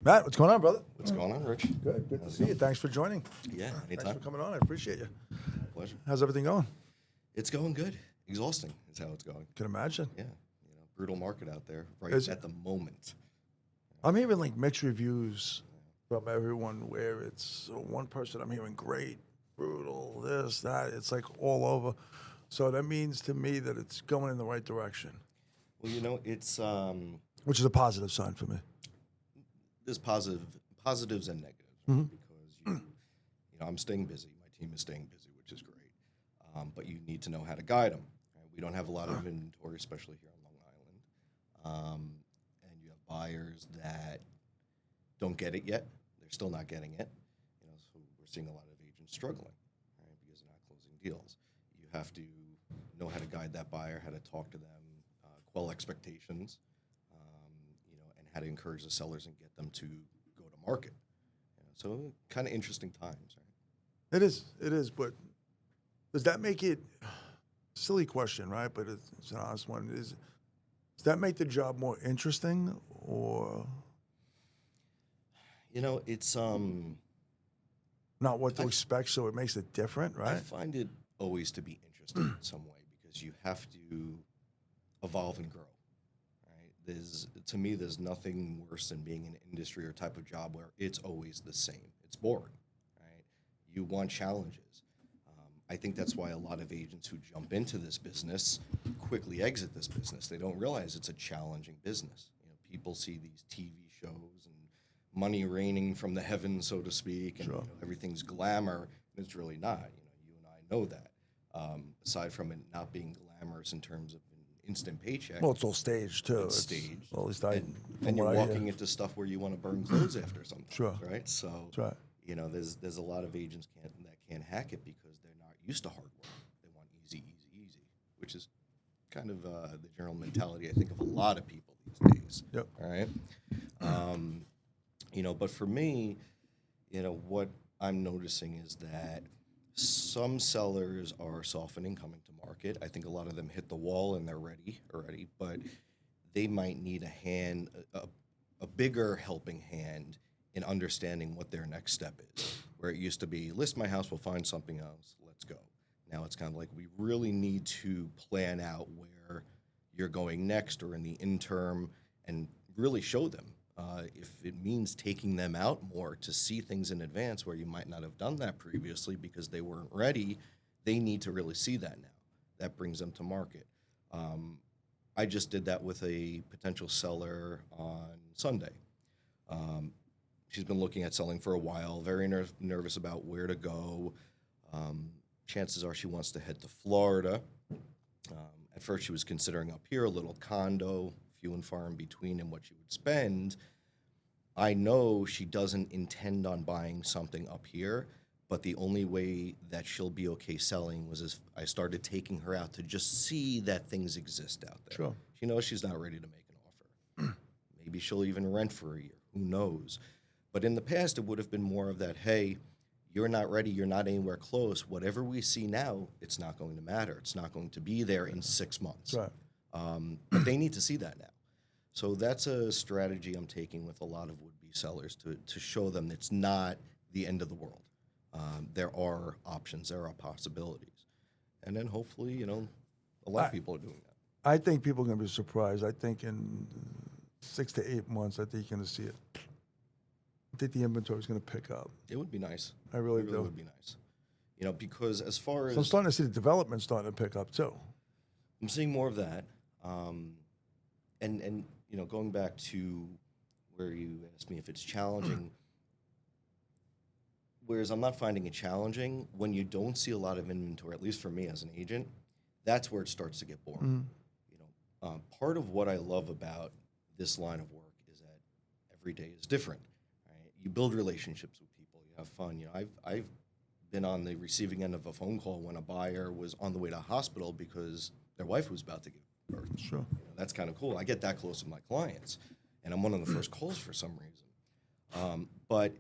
Matt, what's going on, brother? What's going on, Rich? Good to see you. Thanks for joining. Yeah, anytime. Thanks for coming on. I appreciate you. Pleasure. How's everything going? It's going good. Exhausting is how it's going. Can imagine. Yeah, brutal market out there right Is at the moment. I'm hearing like mixed reviews from everyone where it's one person I'm hearing great, brutal, this, that. It's like all over. So that means to me that it's going in the right direction, Well, it's which is a positive sign for me. there's positives and negatives, right? Because I'm staying busy. My team is staying busy, which is great. But you need to know how to guide them. Right? We don't have a lot of inventory, especially here on Long Island. And you have buyers that don't get it yet. They're still not getting it. So we're seeing a lot of agents struggling, right? Because they're not closing deals. You have to know how to guide that buyer, how to talk to them, quell expectations, and how to encourage the sellers and get them to go to market. So kind of interesting times, right? It is, but does that make it, silly question, right? But it's an honest one. Does that make the job more interesting or It's not what to expect, so it makes it different, right? I find it always to be interesting in some way because you have to evolve and grow. Right? To me, there's nothing worse than being in an industry or type of job where it's always the same. It's boring, right? You want challenges. I think that's why a lot of agents who jump into this business quickly exit this business. They don't realize it's a challenging business. People see these TV shows and money raining from the heavens, so to speak, and everything's glamour, and it's really not. You and I know that. Aside from it not being glamorous in terms of an instant paycheck. Well, it's all staged too. It's staged. Well, at least and you're walking into stuff where you want to burn clothes after sometimes, Sure. right? So, That's right. there's a lot of agents that can't hack it because they're not used to hard work. They want easy, which is kind of the general mentality, I think, of a lot of people these days. Yep. All right. But for me, what I'm noticing is that some sellers are softening coming to market. I think a lot of them hit the wall and they're ready already, but they might need a bigger helping hand in understanding what their next step is. Where it used to be, list my house, we'll find something else, let's go. Now it's kind of like we really need to plan out where you're going next or in the interim and really show them. If it means taking them out more to see things in advance where you might not have done that previously because they weren't ready, they need to really see that now. That brings them to market. I just did that with a potential seller on Sunday. She's been looking at selling for a while, very nervous about where to go. Chances are she wants to head to Florida. At first she was considering up here, a little condo, few and far in between and what she would spend. I know she doesn't intend on buying something up here, but the only way that she'll be okay selling was if I started taking her out to just see that things exist out there. Sure. She knows she's not ready to make an offer. Maybe she'll even rent for a year. Who knows? But in the past, it would have been more of that, hey, you're not ready, you're not anywhere close. Whatever we see now, it's not going to matter. It's not going to be there in 6 months. Right. But they need to see that now. So that's a strategy I'm taking with a lot of would-be sellers to show them it's not the end of the world. There are options, there are possibilities. And then hopefully, a lot of people are doing that. I think people are going to be surprised. I think in 6 to 8 months, I think you're going to see it. I think the inventory is going to pick up. It would be nice. I really do. It would be nice. Because as far as... So I'm starting to see the development starting to pick up, too. I'm seeing more of that. And going back to where you asked me if it's challenging, whereas I'm not finding it challenging, when you don't see a lot of inventory, at least for me as an agent, that's where it starts to get boring. Part of what I love about this line of work is that every day is different. Right? You build relationships with people. You have fun. I've been on the receiving end of a phone call when a buyer was on the way to a hospital because their wife was about to give birth. Sure. That's kind of cool. I get that close with my clients, and I'm one of the first calls for some reason. But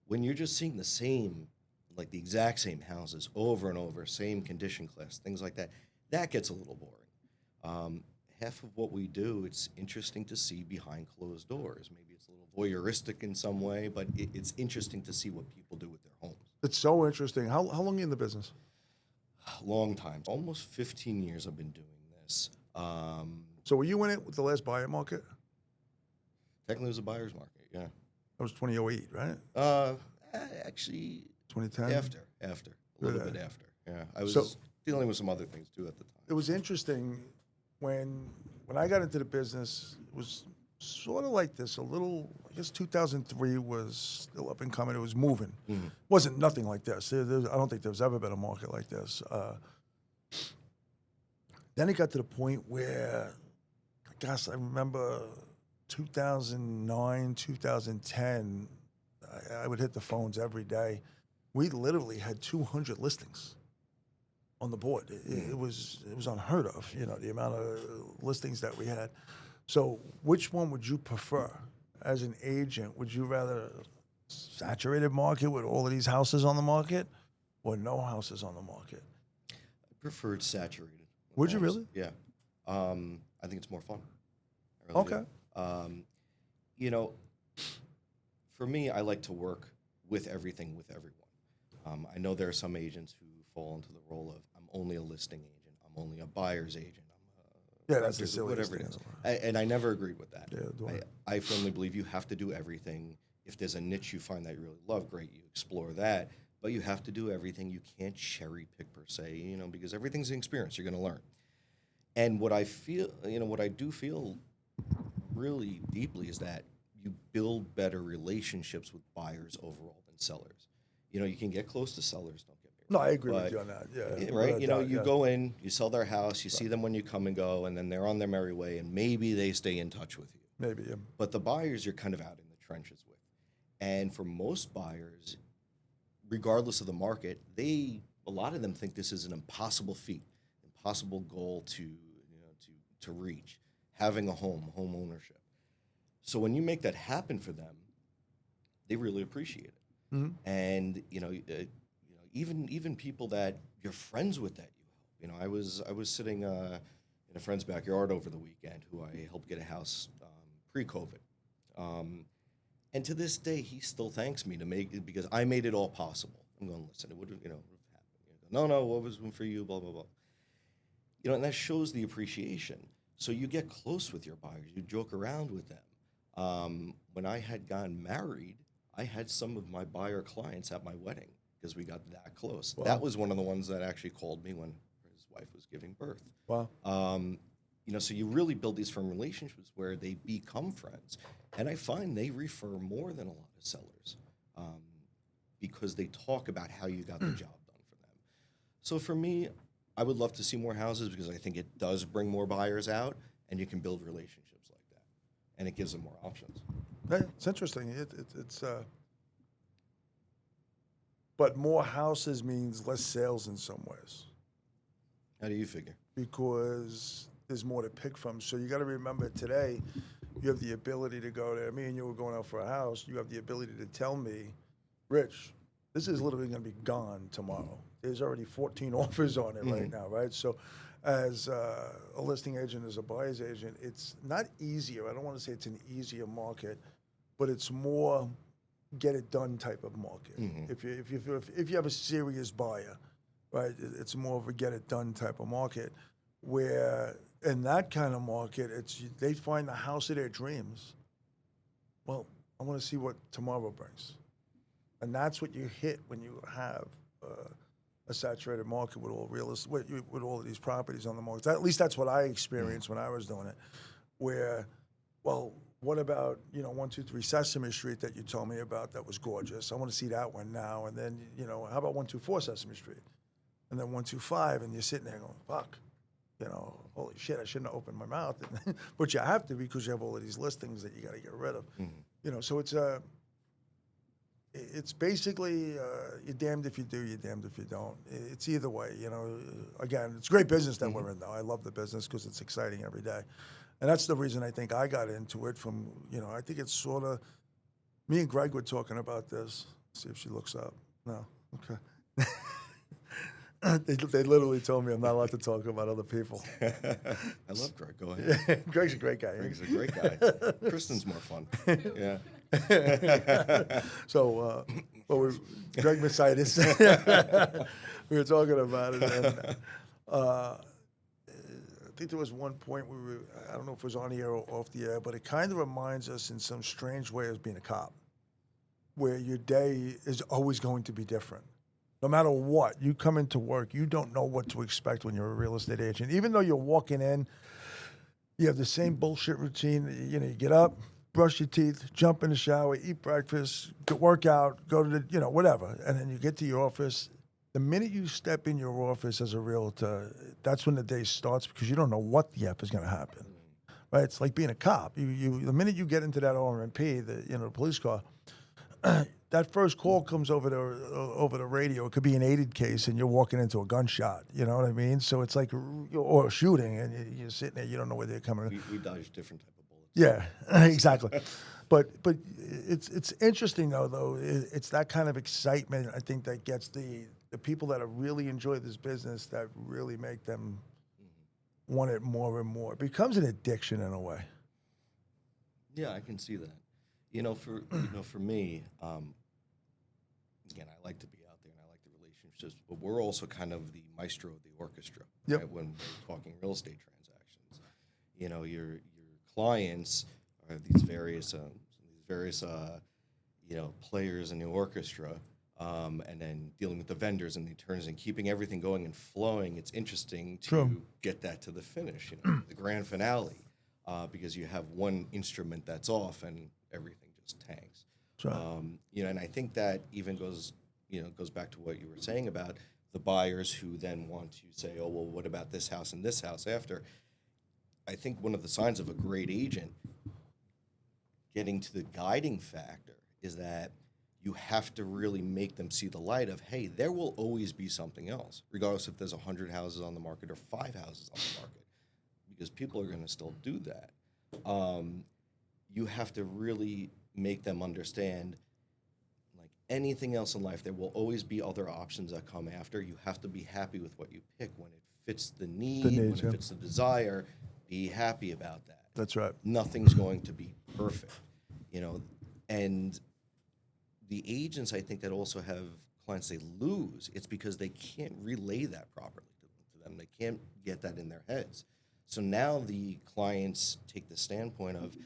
when you're just seeing the same, like the exact same houses over and over, same condition class, things like that, that gets a little boring. half of what we do, it's interesting to see behind closed doors. Maybe it's a little voyeuristic in some way, but it's interesting to see what people do with their homes. It's so interesting. How long are you in the business? Long time, almost 15 years I've been doing this. So were you in it with the last buyer market? Technically, it was a buyer's market, yeah. That was 2008, right? Actually, 2010? after, a little bit after, yeah. I was So- dealing with some other things, too, at the time. It was interesting when I got into the business, it was sort of like this, a little, I guess 2003 was still up and coming. It was moving. Wasn't nothing like this. I don't think there's ever been a market like this. Then it got to the point where, I guess I remember 2009, 2010, I would hit the phones every day. We literally had 200 listings on the board. It was unheard of, the amount of listings that we had. So which one would you prefer as an agent? Would you rather saturated market with all of these houses on the market or no houses on the market? I preferred saturated. Would you homes. really? Yeah. I think it's more fun. I really Okay. do. For me, I like to work with everything with everyone. I know there are some agents who fall into the role of, I'm only a listing agent, I'm only a buyer's agent, Yeah, that's the renter's- silliest whatever it thing is. And I never agreed with that. Yeah, do I? I firmly believe you have to do everything. If there's a niche you find that you really love, great, you explore that. But you have to do everything. You can't cherry pick per se, because everything's an experience. You're going to learn. And what I feel, what I do feel really deeply is that you build better relationships with buyers overall than sellers. You can get close to sellers, don't get me No, wrong. I agree with but- you on that. Yeah. Right? without doubt, You yeah. go in, you sell their house, you see them when you come and go, and then they're on their merry way, and maybe they stay in touch with you. Maybe, yeah. But the buyers you're kind of out in the trenches with. And for most buyers, regardless of the market, a lot of them think this is an impossible feat, impossible goal to reach, having a home ownership. So when you make that happen for them, they really appreciate it. Mhm. And even people that you're friends with that you help. I was sitting in a friend's backyard over the weekend who I helped get a house pre-COVID. And to this day, he still thanks me because I made it all possible. I'm going, listen, it would have, happened. No, what was for you, blah, blah, blah. And that shows the appreciation. So you get close with your buyers. You joke around with them. When I had gotten married, I had some of my buyer clients at my wedding because we got that close. Wow. That was one of the ones that actually called me when his wife was giving birth. Wow. So you really build these firm relationships where they become friends. And I find they refer more than a lot of sellers because they talk about how you got the job done for them. So for me, I would love to see more houses because I think it does bring more buyers out and you can build relationships like that. And it gives them more options. Yeah, it's interesting. It's but more houses means less sales in some ways How do you figure? because there's more to pick from. So you got to remember today, you have the ability to go there. Me and you were going out for a house. You have the ability to tell me, Rich, this is literally going to be gone tomorrow. There's already 14 offers on it right now, right? So as a listing agent, as a buyer's agent, it's not easier. I don't want to say it's an easier market, but it's more get it done type of market. If you have a serious buyer, right, it's more of a get it done type of market. Where in that kind of market, they find the house of their dreams. Well, I want to see what tomorrow brings, and that's what you hit when you have a saturated market with all with all of these properties on the market. At least that's what I experienced when I was doing it. Where, well, what about 123 Sesame Street that you told me about that was gorgeous? I want to see that one now. And then how about 124 Sesame Street, and then 125, and you're sitting there going, fuck. Holy shit, I shouldn't have opened my mouth. But you have to because you have all of these listings that you got to get rid of. So it's basically you're damned if you do, you're damned if you don't. It's either way, Again, it's great business that we're in, though. I love the business because it's exciting every day. And that's the reason I think I got into it from, I think it's sort of, me and Greg were talking about this. See if she looks up. No, okay. They literally told me I'm not allowed to talk about other people. I love Greg. Go ahead. Greg's a great guy. Greg's a great guy. Kristen's more fun. Yeah. So, Greg Messitis, we were talking about it, and I think there was one point I don't know if it was on the air or off the air, but it kind of reminds us in some strange way of being a cop, where your day is always going to be different. No matter what, you come into work, you don't know what to expect when you're a real estate agent. Even though you're walking in, you have the same bullshit routine. You get up, brush your teeth, jump in the shower, eat breakfast, work out, go to the, whatever. And then you get to your office. The minute you step in your office as a realtor, that's when the day starts because you don't know what the F is going to happen. Right? It's like being a cop. The minute you get into that RMP, the police car, that first call comes over the radio. It could be an aided case, and you're walking into a gunshot. You know what I mean? So it's like, or a shooting, and you're sitting there. You don't know where they're coming. We dodge different type of bullets. Yeah, exactly. But it's interesting though. It's that kind of excitement I think that gets the people that really enjoy this business that really make them want it more and more. It becomes an addiction in a way. Yeah, I can see that. For me, again, I like to be out there and I like the relationships, but we're also kind of the maestro of the orchestra. Yep. Right? When we're talking real estate transactions. Your clients are these various players in the orchestra, and then dealing with the vendors and the attorneys and keeping everything going and flowing. It's interesting to get that to the finish, the grand finale, because you have one instrument that's off and everything just tanks. Right. And I think that even goes back to what you were saying about the buyers who then want to say, oh, well, what about this house and this house after? I think one of the signs of a great agent getting to the guiding factor is that you have to really make them see the light of, hey, there will always be something else, regardless if there's 100 houses on the market or 5 houses on the market, because people are going to still do that. You have to really make them understand, like anything else in life, there will always be other options that come after. You have to be happy with what you pick when it fits the need, when it fits the desire. Be happy about that. That's right. Nothing's going to be perfect, and the agents, I think, that also have clients they lose, it's because they can't relay that properly to them. They can't get that in their heads. So now the clients take the standpoint of,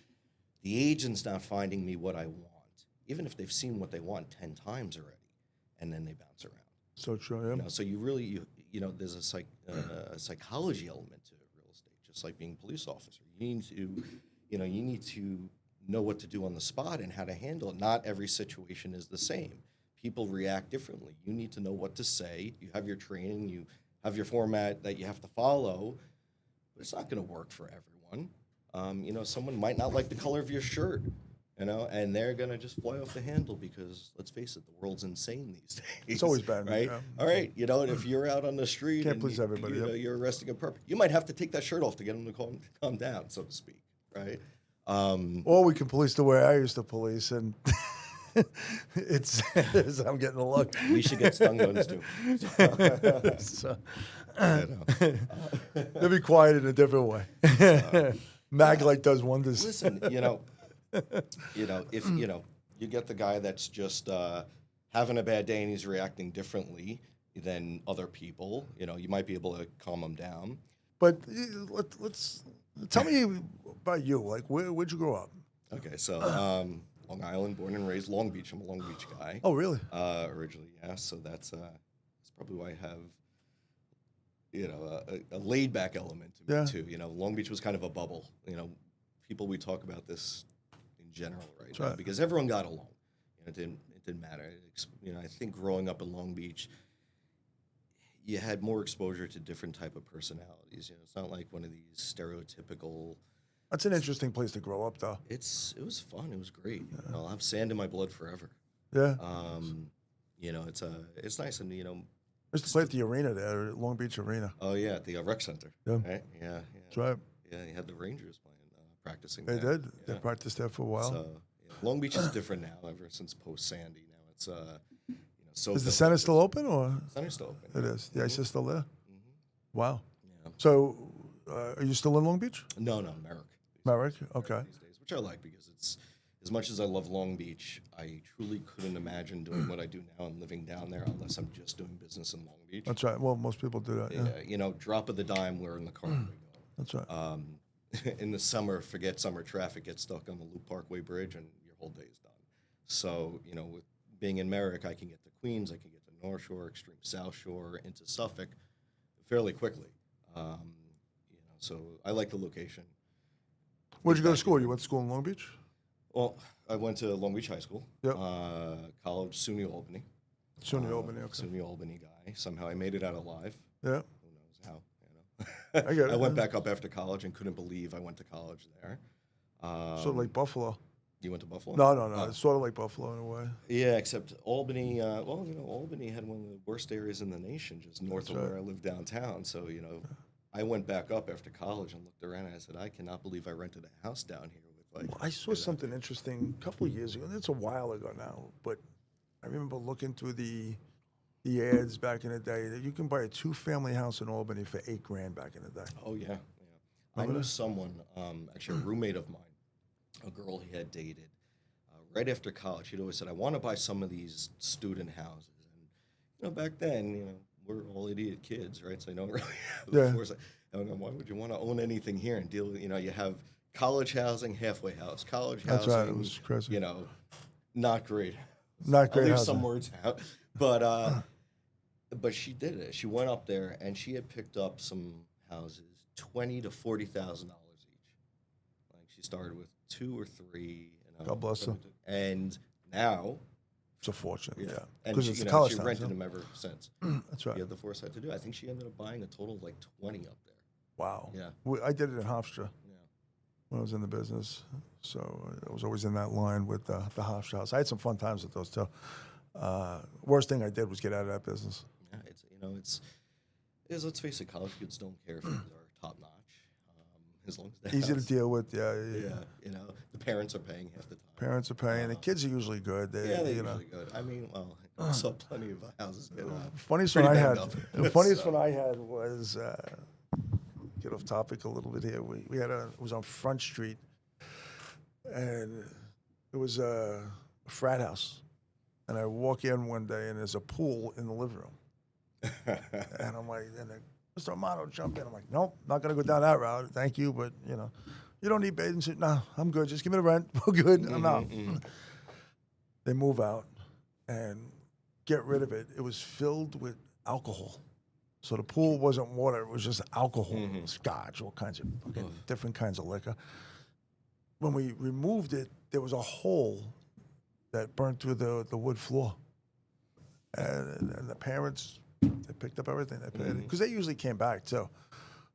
the agent's not finding me what I want, even if they've seen what they want 10 times already, and then they bounce around. So true, yeah. So you really, there's a psychology element to real estate, just like being a police officer. You need to know what to do on the spot and how to handle it. Not every situation is the same. People react differently. You need to know what to say. You have your training. You have your format that you have to follow. But it's not going to work for everyone. Someone might not like the color of your shirt, and they're going to just fly off the handle because, let's face it, the world's insane these days. It's always bad. Right? Yeah. All right. If you're out on the street Can't and please everybody. you're arresting a perp, you might have to take that shirt off to get them to calm down, so to speak. Right? Or we can police the way I used to police, and I'm getting a look. We should get stun guns too. So, they'll be quiet in a different way. Maglite does wonders. Listen, if you get the guy that's just having a bad day and he's reacting differently than other people, you might be able to calm him down. But let's tell me about you. Like, where'd you grow up? Okay, so Long Island, born and raised, Long Beach. I'm a Long Beach guy. Oh, really? Originally, yeah. So that's probably why I have a laid back element to me too. Long Beach was kind of a bubble. People, we talk about this in general right now because everyone got along. It didn't matter. I think growing up in Long Beach, you had more exposure to different type of personalities. It's not like one of these stereotypical. That's an interesting place to grow up, though. It was fun. It was great. I'll have sand in my blood forever. Yeah. It's nice, and I used to play at the arena there, Long Beach Arena. Oh yeah, at the rec center. Yeah. Right? Yeah. That's right. Yeah, you had the Rangers playing, practicing. They there. did. Yeah. They practiced there for a while. So Long Beach is different now. Ever since post Sandy, now it's So Is the center still open, or Center's still open. it is? The ice is still there. Mm-hmm. Wow. Yeah. So, are you still in Long Beach? No, Merrick. Merrick. Okay. These days, which I like because it's as much as I love Long Beach, I truly couldn't imagine doing what I do now and living down there unless I'm just doing business in Long Beach. That's right. Well, most people do that. Yeah. You know, drop of the dime, we're in the car. We go. That's right. In the summer, forget summer traffic, get stuck on the Loop Parkway Bridge, and your whole day is done. So, you know, with being in Merrick, I can get to Queens, I can get to North Shore, extreme South Shore, into Suffolk fairly quickly. You know, so I like the location. Where'd you go to school? You went to school in Long Beach? Well, I went to Long Beach High School, Yep. college, SUNY Albany. SUNY Albany. Okay. SUNY Albany guy. Somehow I made it out alive. Yeah. Who knows how? You know. I get it. I went back up after college and couldn't believe I went to college there. Sort of like Buffalo. You went to Buffalo? No. It's sort of like Buffalo in a way. Yeah, except Albany. Well, you know, Albany had one of the worst areas in the nation, just north of where I live downtown. So, you know, I went back up after college and looked around and I said, I cannot believe I rented a house down here with like. Well, I saw something interesting a couple of years ago. It's a while ago now, but I remember looking through the ads back in the day that you can buy a 2-family house in Albany for $8,000 back in the day. Oh yeah. I knew someone, actually a roommate of mine, a girl he had dated. Right after college, he'd always said, I want to buy some of these student houses. And, you know, back then, you know, we're all idiot kids, right? So I don't really have the foresight. And why would you want to own anything here and deal with, you know, you have college housing, halfway house, college That's housing. right. It was crazy. You know, not great. Not great I'll leave housing. some words out. But she did it. She went up there and she had picked up some houses, $20,000 to $40,000 each. Like she started with 2 or 3. God bless her. And now, It's a fortune, yeah. and Because she, it's you a know, college she town. rented them ever since. That's right. He had the foresight to do it. I think she ended up buying a total of like 20 up there. Wow. Yeah. I did it in Hofstra Yeah. when I was in the business. So I was always in that line with the Hofstra house. I had some fun times with those too. Worst thing I did was get out of that business. Yeah, it's, you know, it's let's face it, college kids don't care if things are top notch. As long as they Easy to deal with, yeah. you know, the parents are paying half the time. Parents are paying. The kids are usually good. They're you know. usually good. I mean, well, I saw plenty of houses get Funniest pretty one I banged had. up. The funniest one I had was get off topic a little bit here. We had it was on Front Street, and it was a frat house. And I walk in one day, and there's a pool in the living room. And I'm like, Mr. Amato, jump in. I'm like, nope, not gonna go down that route. Thank you, but you know, you don't need bathing suit. No, I'm good. Just give me the rent. We're good. I'm out. They move out and get rid of it. It was filled with alcohol. So the pool wasn't water, it was just alcohol, scotch, all kinds of different kinds of liquor. When we removed it, there was a hole that burned through the wood floor. And the parents, they picked up everything. They paid it. Because they usually came back too.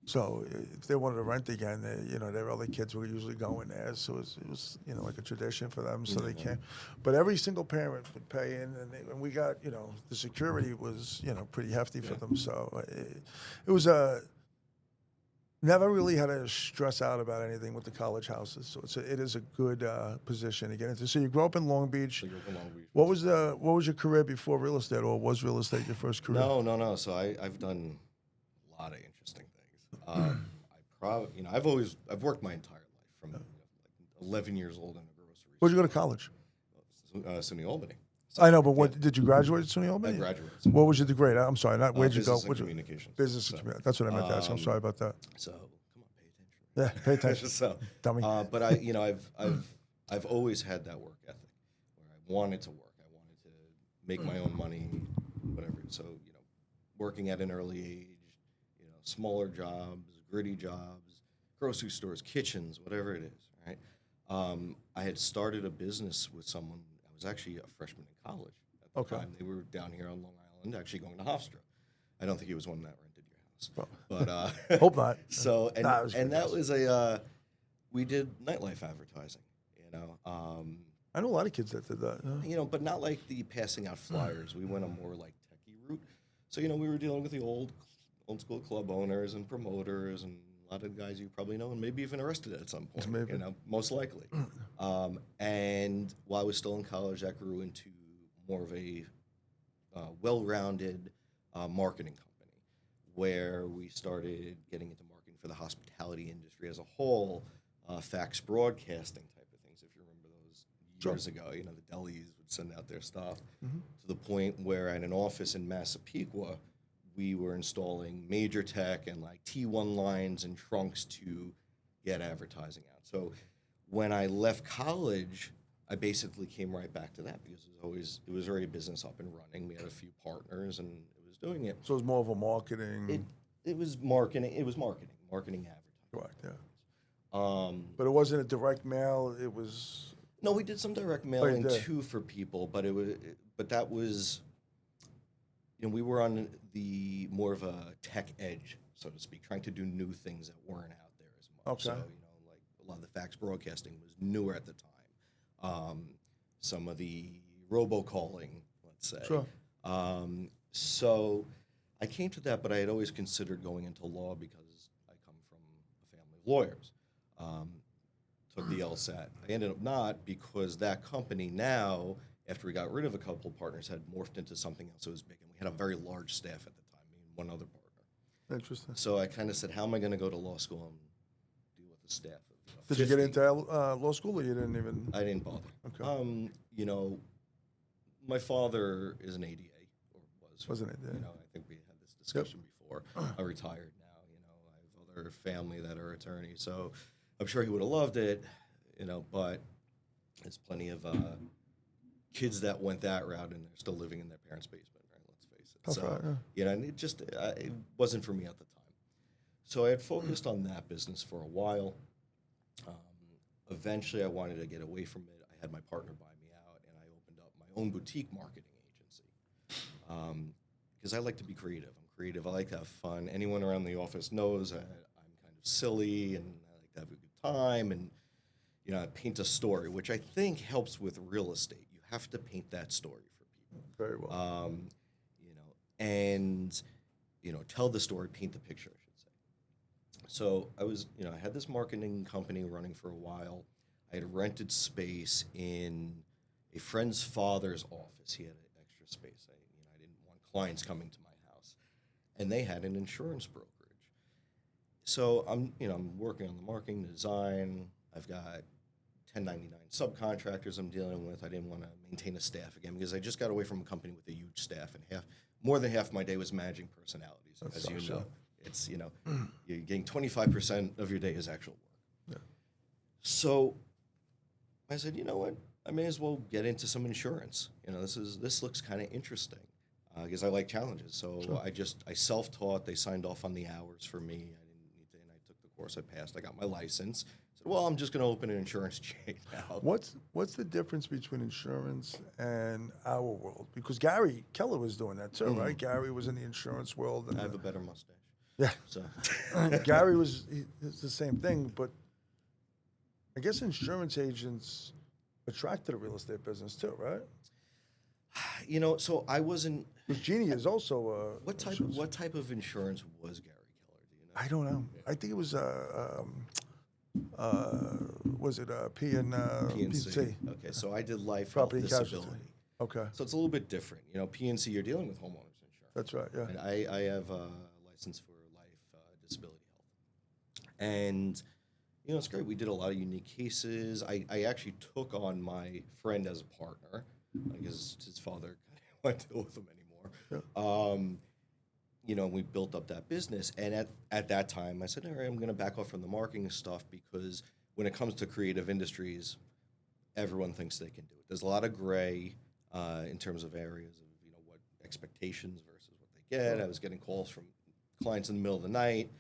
So if they wanted to rent again, their other kids were usually going there. So it was like a tradition for them. So they came. But every single parent would pay in, and we got, the security was, pretty hefty for them. So it was never really had to stress out about anything with the college houses. So it is a good position to get into. So you grew up in Long Beach. What was your career before real estate, or was real estate your first career? No. So I've done a lot of interesting things. I've worked my entire life from like 11 years old in a grocery. Where'd you go to college? SUNY Albany. I know, but did you graduate at SUNY Albany? I graduated. What was your degree? I'm sorry, not where'd you go? Business and communications. Business and communications. That's what I meant to ask. I'm sorry about that. So come on, pay attention. Yeah, pay attention. So, dummy. But I've always had that work ethic where I wanted to work. I wanted to make my own money, whatever. So working at an early age, smaller jobs, gritty jobs, grocery stores, kitchens, whatever it is. Right. I had started a business with someone. I was actually a freshman in college at the time. They were down here on Long Island, actually going to Hofstra. I don't think he was one that rented your house, but hope not. So that was we did nightlife advertising. I know a lot of kids that did that. Yeah. But not like the passing out flyers. We went a more like techie route. So we were dealing with the old school club owners and promoters and a lot of guys you probably know and maybe even arrested at some point. Maybe. Most likely. And while I was still in college, that grew into more of a well-rounded marketing company where we started getting into marketing for the hospitality industry as a whole, fax broadcasting type of things, if you remember those years ago. You know, the delis would send out their stuff to the point where at an office in Massapequa, we were installing major tech and like T1 lines and trunks to get advertising out. So when I left college, I basically came right back to that because it was already business up and running. We had a few partners and it was doing it. So it was more of a marketing. It was marketing. It was marketing advertising. Correct, yeah. But it wasn't a direct mail. It was. No, we did some direct mailing too for people, but that was, you know, we were on the more of a tech edge, so to speak, trying to do new things that weren't out there as much. Okay. So, you know, like a lot of the fax broadcasting was newer at the time. Some of the robocalling, let's say. Sure. So I came to that, but I had always considered going into law because I come from a family of lawyers. Took the LSAT. I ended up not because that company now, after we got rid of a couple of partners, had morphed into something else that was big. And we had a very large staff at the time, me and one other partner. Interesting. So I kind of said, how am I going to go to law school and deal with the staff? Did you get into law school, or you didn't even? I didn't bother. Okay. You know, my father is an ADA, or was. Wasn't it? Yeah. You know, I think we had this discussion before. I'm retired now. You know, I have other family that are attorneys, so I'm sure he would have loved it. You know, but there's plenty of kids that went that route and they're still living in their parents' basement, right? Let's face it. That's So, right, yeah. you know, and it wasn't for me at the time. So I had focused on that business for a while. Eventually, I wanted to get away from it. I had my partner buy me out, and I opened up my own boutique marketing agency. Because I like to be creative. I'm creative. I like to have fun. Anyone around the office knows I'm kind of silly, and I like to have a good time, and you know, I paint a story, which I think helps with real estate. You have to paint that story for people. Very well. You know, and you know, tell the story, paint the picture, I should say. So I had this marketing company running for a while. I had rented space in a friend's father's office. He had an extra space. I didn't want clients coming to my house, and they had an insurance brokerage. So I'm working on the marketing, design. I've got 1099 subcontractors I'm dealing with. I didn't want to maintain a staff again because I just got away from a company with a huge staff, and more than half of my day was managing personalities, as you know. It's, you're getting 25% of your day is actual work. Yeah. So I said, you know what? I may as well get into some insurance. You know, this looks kind of interesting because I like challenges. So Sure. I self-taught. They signed off on the hours for me. I didn't need to, and I took the course. I passed. I got my license. Said, well, I'm just going to open an insurance chain now. What's the difference between insurance and our world? Because Gary Keller was doing that too, right? Gary was in the insurance world. And I have a better mustache. Yeah. So Gary it's the same thing, but I guess insurance agents attract to the real estate business too, right? you know, so I wasn't. Because Jeannie is also What type of insurance was Gary Keller? Do you know? I don't know. I think it was it PNC. Okay, so I did life, Property health, and casualty. disability. Okay, So it's a little bit different. You know, PNC, you're dealing with homeowners insurance. that's right. Yeah. And I have a license for life, disability health. And, you know, it's great. We did a lot of unique cases. I actually took on my friend as a partner because his father kind of wouldn't deal with him anymore. Yeah. You know, we built up that business. And at that time, I said, all right, I'm going to back off from the marketing stuff because when it comes to creative industries, everyone thinks they can do it. There's a lot of gray in terms of areas of, you know, what expectations versus what they get. I was getting calls from clients in the middle of the night,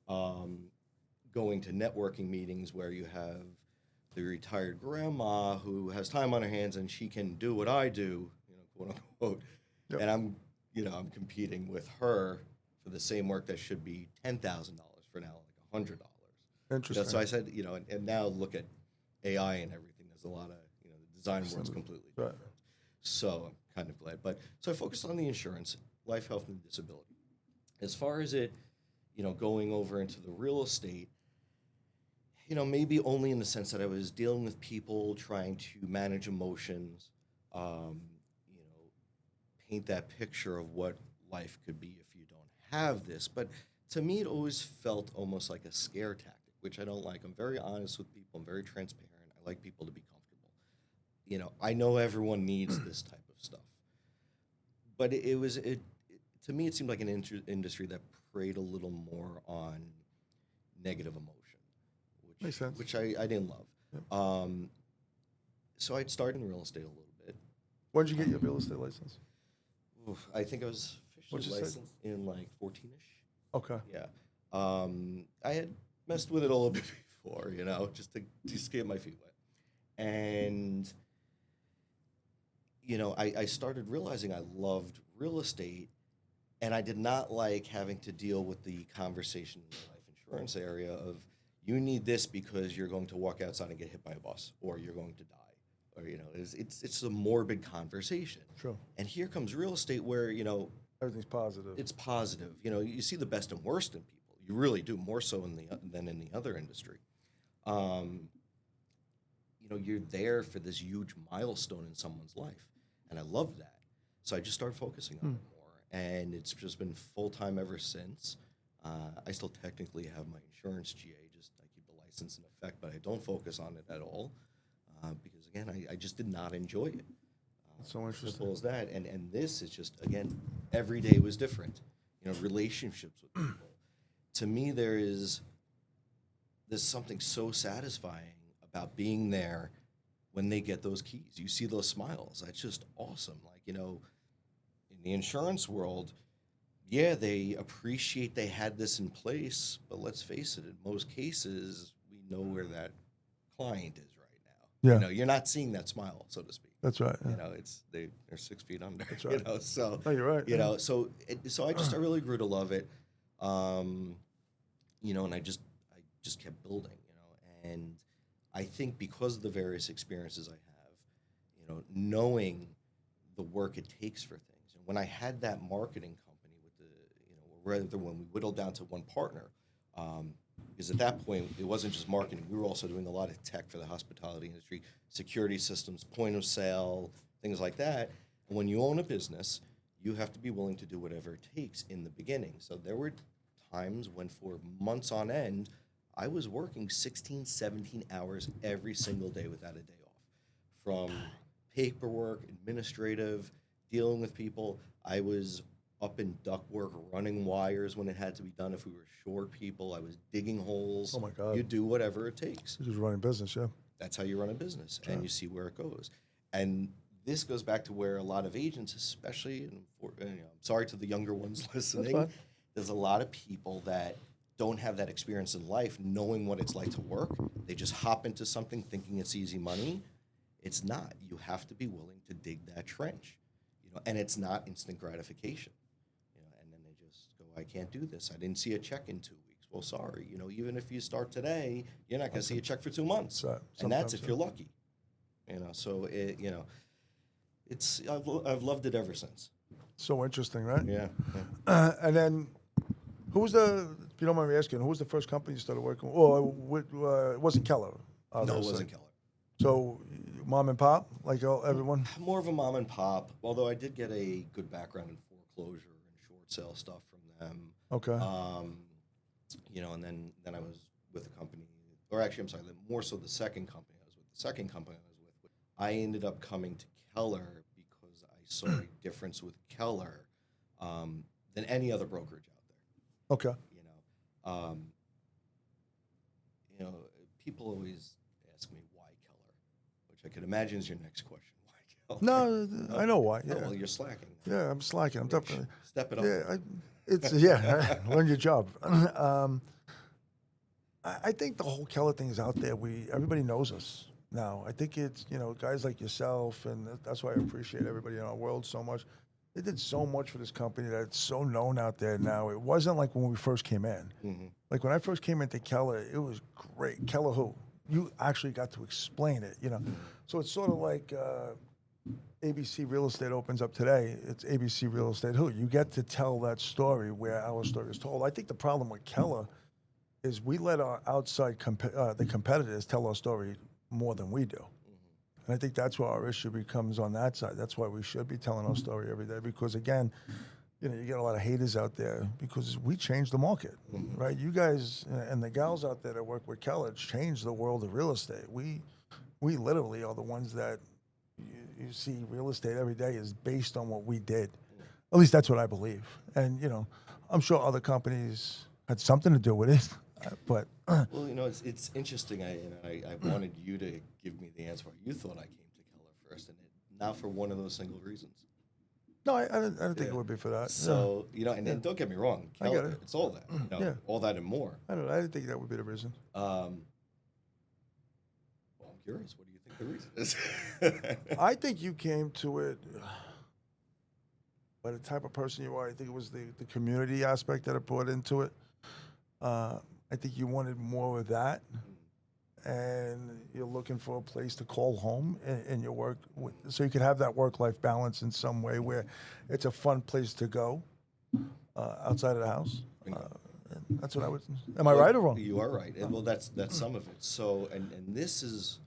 going to networking meetings where you have the retired grandma who has time on her hands and she can do what I do, you know, quote unquote. Yep. And I'm competing with her for the same work that should be $10,000 for now, like $100. Interesting. So I said, you know, and now look at AI and everything. There's a lot of, you know, the design world's completely different. So I'm kind of glad. But so I focused on the insurance, life, health, and disability. As far as it, you know, going over into the real estate, you know, maybe only in the sense that I was dealing with people trying to manage emotions, you know, paint that picture of what life could be if you don't have this. But to me, it always felt almost like a scare tactic, which I don't like. I'm very honest with people. I'm very transparent. I like people to be comfortable. You know, I know everyone needs this type of stuff. But to me, it seemed like an industry that preyed a little more on negative emotion, Makes sense. which I didn't love. Yep. So I'd started in real estate a little bit. When did you get your real estate license? I think I was What'd officially you say? licensed in like 14-ish. Okay. Yeah. I had messed with it a little bit before, you know, just to get my feet wet. And, you know, I started realizing I loved real estate, and I did not like having to deal with the conversation in the life insurance area of, you need this because you're going to walk outside and get hit by a bus, or you're going to die. Or, you know, it's a morbid conversation. Sure. And here comes real estate where, you know, Everything's positive. it's positive. You know, you see the best and worst in people. You really do, more so than in the other industry. You know, you're there for this huge milestone in someone's life, and I loved that. So I just started focusing on it more, and it's just been full-time ever since. I still technically have my insurance GA, just I keep the license in effect, but I don't focus on it at all because, again, I just did not enjoy it. That's so interesting. Simple as that. And this is just, again, every day was different. You know, relationships with people. To me, there's something so satisfying about being there when they get those keys. You see those smiles. That's just awesome. Like, you know, in the insurance world, yeah, they appreciate they had this in place, but let's face it, in most cases, we know where that client is right now. Yeah. You know, you're not seeing that smile, so to speak. That's right. Yeah. You know, they're 6 feet under. That's right. You know, so No, you're right. you know, so I really grew to love it. You know, and I just kept building. You know, and I think because of the various experiences I have, you know, knowing the work it takes for things, and when I had that marketing company with the, you know, rather when we whittled down to one partner. Because at that point, it wasn't just marketing. We were also doing a lot of tech for the hospitality industry, security systems, point of sale, things like that. And when you own a business, you have to be willing to do whatever it takes in the beginning. So there were times when for months on end, I was working 16, 17 hours every single day without a day off. From paperwork, administrative, dealing with people. I was up in ductwork, running wires when it had to be done. If we were short people, I was digging holes. Oh, my God. You do whatever it takes. You're just running business, yeah. That's how you run a business, Sure. and you see where it goes. And this goes back to where a lot of agents, especially, and you know, I'm sorry to the younger ones listening, fine. there's a lot of people that don't have that experience in life, knowing what it's like to work. They just hop into something thinking it's easy money. It's not. You have to be willing to dig that trench, you know, and it's not instant gratification. I can't do this. I didn't see a check in 2 weeks. Well, sorry. You know, even if you start today, you're not going to see a check for 2 months. Right. And that's Sometimes, if you're lucky. You know, so, you know, I've loved it ever since. So interesting, right? Yeah. And then, if you don't mind me asking, who was the first company you started working with? Well, it wasn't Keller. No, it obviously. wasn't Keller. So, mom and pop, like everyone? More of a mom and pop, although I did get a good background in foreclosure and short sale stuff from them. Okay. You know, and then I was with a company, or actually, I'm sorry, more so the second company I was with. The second company I was with, I ended up coming to Keller because I saw a difference with Keller than any other brokerage out there. Okay. You know, people always ask me why Keller, which I could imagine is your next question. Why Keller? No, I know why. Yeah. Oh, well, you're slacking. Yeah, I'm slacking. I'm definitely. Step it up. Yeah, learn your job. I think the whole Keller thing is out there. Everybody knows us now. I think it's, you know, guys like yourself, and that's why I appreciate everybody in our world so much. They did so much for this company that it's so known out there now. It wasn't like when we first came in. Mm-hmm. Like when I first came into Keller, it was great. Keller who? You actually got to explain it, you know. So it's sort of like ABC Real Estate opens up today. It's ABC Real Estate who? You get to tell that story where our story is told. I think the problem with Keller is we let our outside the competitors tell our story more than we do. And I think that's where our issue becomes on that side. That's why we should be telling our story every day because, again, you know, you get a lot of haters out there because we changed the market, right? You guys and the gals out there that work with Keller changed the world of real estate. We literally are the ones that you see real estate every day is based on what we did. At least that's what I believe. And, you know, I'm sure other companies had something to do with it, but Well, you know, it's interesting. I wanted you to give me the answer why you thought I came to Keller first, and not for one of those single reasons. no, I didn't think it would be for that. So, you know, and don't get me wrong, I get Keller, it. it's all that, you know, Yeah. all that and more. I don't know. I didn't think that would be the reason. Well, I'm curious. What do you think the reason is? I think you came to it by the type of person you are. I think it was the community aspect that it brought into it. I think you wanted more of that, and you're looking for a place to call home in your work, so you could have that work-life balance in some way where it's a fun place to go outside of the house. And that's what I would. Am I right or wrong? You are right. And, well, that's some of it. So, and this is,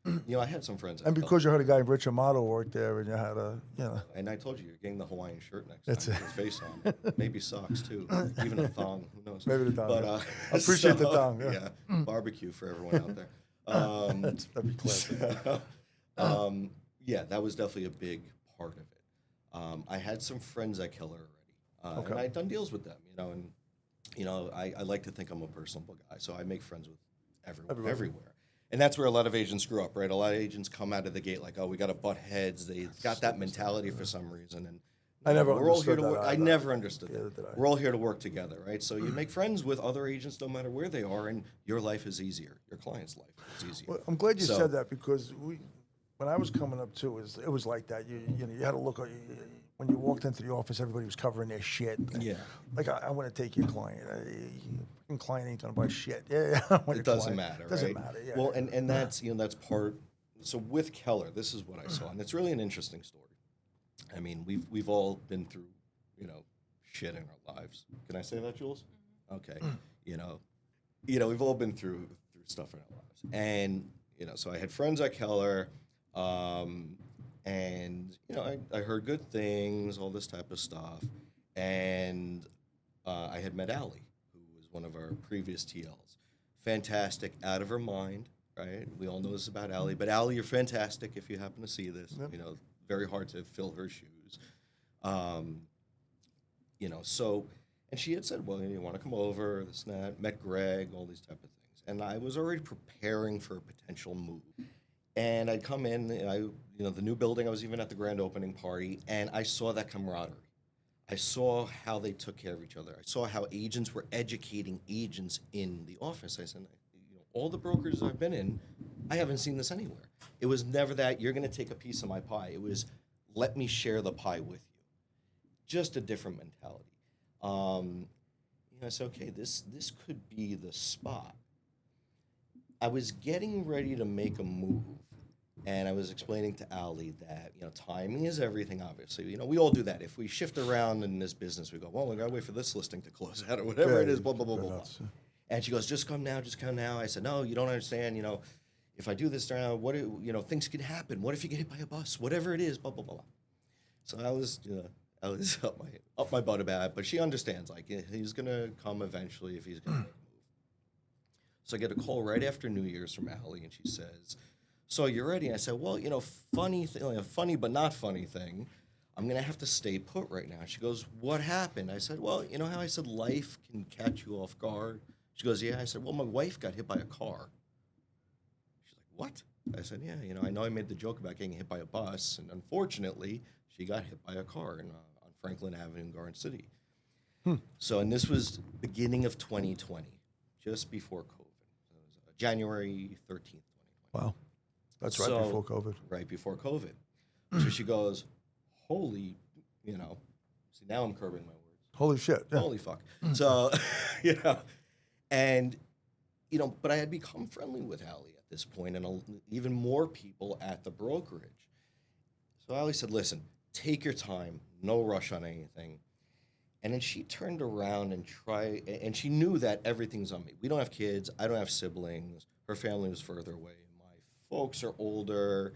you know, I had some friends. And because you heard a guy, Rich Amato, work there, and you had a, you know. And I told you, you're getting the Hawaiian shirt next That's time it. with your face on. Maybe socks, too. Even a thong. Who knows? Maybe the thong. But, Yeah. I appreciate the thong. Yeah. Barbecue for everyone out there. That'd be classic. Yeah, that was definitely a big part of it. I had some friends at Keller already. And I had done deals with them, you know, and, you know, I like to think I'm a personable guy, so I make friends with everywhere. And that's where a lot of agents screw up, right? A lot of agents come out of the gate like, oh, we got to butt heads. They've got that mentality for some reason. And I never we're all here understood to that work. I either. never understood Neither that. did I. We're all here to work together, right? So you make friends with other agents no matter where they are, and your life is easier. Your client's life is easier. Well, I'm glad you So- said that because when I was coming up too, it was like that. You know, you had to look. When you walked into the office, everybody was covering their shit. Yeah. Like I want to take your client. Your client ain't gonna buy shit. Yeah, I want It your doesn't client. matter, Doesn't right? matter. Yeah. Well, and that's, you know, that's part. So with Keller, this is what I saw, and it's really an interesting story. I mean, we've all been through, you know, shit in our lives. Can I say that, Jules? Okay. You know, we've all been through stuff in our lives, and you know, so I had friends at Keller, and you know, I heard good things, all this type of stuff, and I had met Allie, who was one of our previous TLs. Fantastic, out of her mind, right? We all know this about Allie, but Allie, you're fantastic if you happen to see this. Yep. You know, very hard to fill her shoes. You know, so, and she had said, well, you want to come over, this and that, met Greg, all these type of things. And I was already preparing for a potential move. And I'd come in, you know, the new building, I was even at the grand opening party, and I saw that camaraderie. I saw how they took care of each other. I saw how agents were educating agents in the office. I said, you know, all the brokers I've been in, I haven't seen this anywhere. It was never that you're going to take a piece of my pie. It was let me share the pie with you. Just a different mentality. You know, I said, okay, this could be the spot. I was getting ready to make a move, and I was explaining to Ali that, you know, timing is everything, obviously. You know, we all do that. If we shift around in this business, we go, well, we got to wait for this listing to close out or whatever it is, blah, blah, blah, blah, blah. And she goes, just come now, just come now. I said, no, you don't understand, you know, if I do this now, you know, things could happen. What if you get hit by a bus? Whatever it is, blah, blah, blah. So I was up my butt about it, but she understands, like, he's going to come eventually if he's going to make a move. So I get a call right after New Year's from Allie, and she says, so you're ready? And I said, well, you know, funny but not funny thing, I'm going to have to stay put right now. She goes, what happened? I said, well, you know how I said life can catch you off guard? She goes, yeah. I said, well, my wife got hit by a car. She's like, what? I said, yeah, you know I made the joke about getting hit by a bus, and unfortunately, she got hit by a car on Franklin Avenue in Garden City. So, and this was beginning of 2020, just before COVID. So it was January 13th, 2020. Wow. That's right before COVID. Right before COVID. So she goes, holy, you know, see, now I'm curbing my words. Holy shit. Yeah. Holy fuck. So, you know, and, you know, but I had become friendly with Allie at this point, and even more people at the brokerage. So Allie said, listen, take your time, no rush on anything. And then she turned around and she knew that everything's on me. We don't have kids. I don't have siblings. Her family was further away. My folks are older.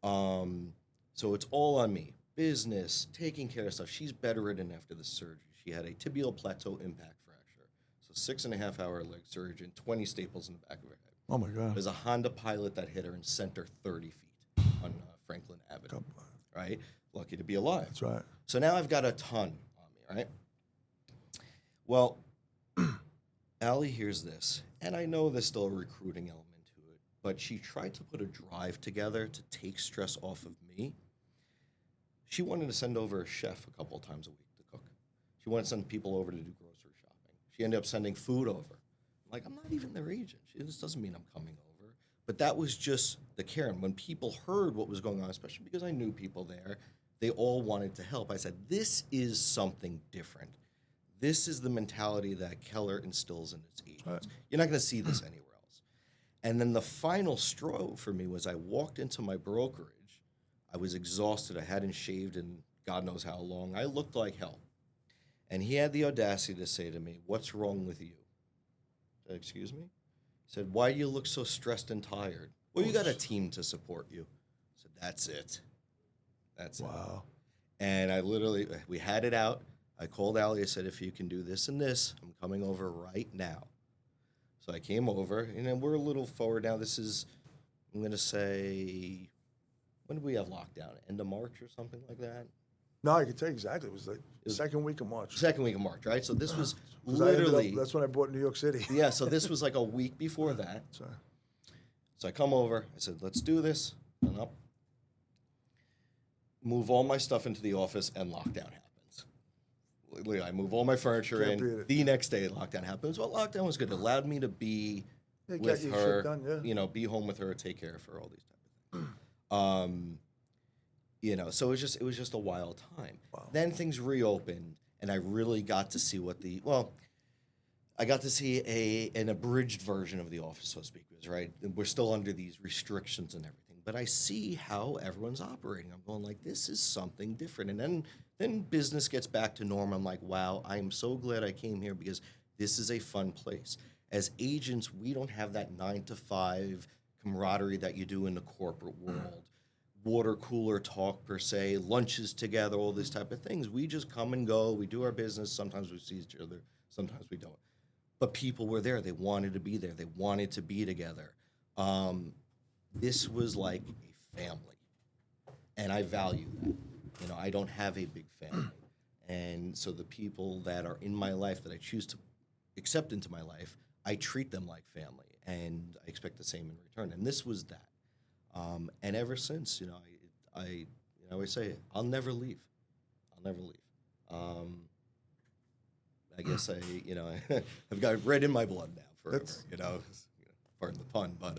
So it's all on me. Business, taking care of stuff. She's bedridden after the surgery. She had a tibial plateau impact fracture. So 6.5-hour leg surgery and 20 staples in the back of her head. Oh my God. There's a Honda Pilot that hit her and sent her 30 feet on Franklin Avenue. Right? Lucky to be alive. That's right. So now I've got a ton on me, right? Well, Allie hears this, and I know there's still a recruiting element to it, but she tried to put a drive together to take stress off of me. She wanted to send over a chef a couple of times a week to cook. She wanted to send people over to do grocery shopping. She ended up sending food over. I'm like, I'm not even their agent. This doesn't mean I'm coming over. But that was just the care. And when people heard what was going on, especially because I knew people there, they all wanted to help. I said, this is something different. This is the mentality that Keller instills in its agents. Right. You're not going to see this anywhere else. And then the final straw for me was I walked into my brokerage. I was exhausted. I hadn't shaved in God knows how long. I looked like hell. And he had the audacity to say to me, "What's wrong with you?" I said, "Excuse me?" He said, "Why do you look so stressed and tired?" "Well, you got a team to support you." I said, "That's it. That's it." Wow. And we had it out. I called Allie. I said, "If you can do this and this, I'm coming over right now." So I came over, and then we're a little forward now. This is, I'm going to say, when did we have lockdown? End of March or something like that? No, I can tell you exactly. It was like the second week of March. Second week of March, right? So this was 'Cause literally. that's when I bought New York City. Yeah, so this was like a week before that. Sorry. So I come over. I said, "Let's do this." And up. Move all my stuff into the office, and lockdown happens. Literally, I move all my furniture Can't beat in. it. The next day, lockdown happens. Well, lockdown was good. It allowed me to be Yeah, get with your her, shit done, yeah. be home with her, take care of her, all these type of things. So it was just a wild time. Wow. Then things reopened, and I really got to see I got to see an abridged version of the office, so to speak, because, right, we're still under these restrictions and everything. But I see how everyone's operating. I'm going like, this is something different. And then business gets back to normal. I'm like, wow, I'm so glad I came here because this is a fun place. As agents, we don't have that 9-to-5 camaraderie that you do in the corporate world. Water cooler talk per se, lunches together, all these type of things. We just come and go. We do our business. Sometimes we see each other. Sometimes we don't. But people were there. They wanted to be there. They wanted to be together. This was like a family, and I value that. I don't have a big family. And so the people that are in my life that I choose to accept into my life, I treat them like family, and I expect the same in return. And this was that. And ever since, I always say, I'll never leave. I'll never leave. I guess I've got red in my blood now forever. Pardon the pun, but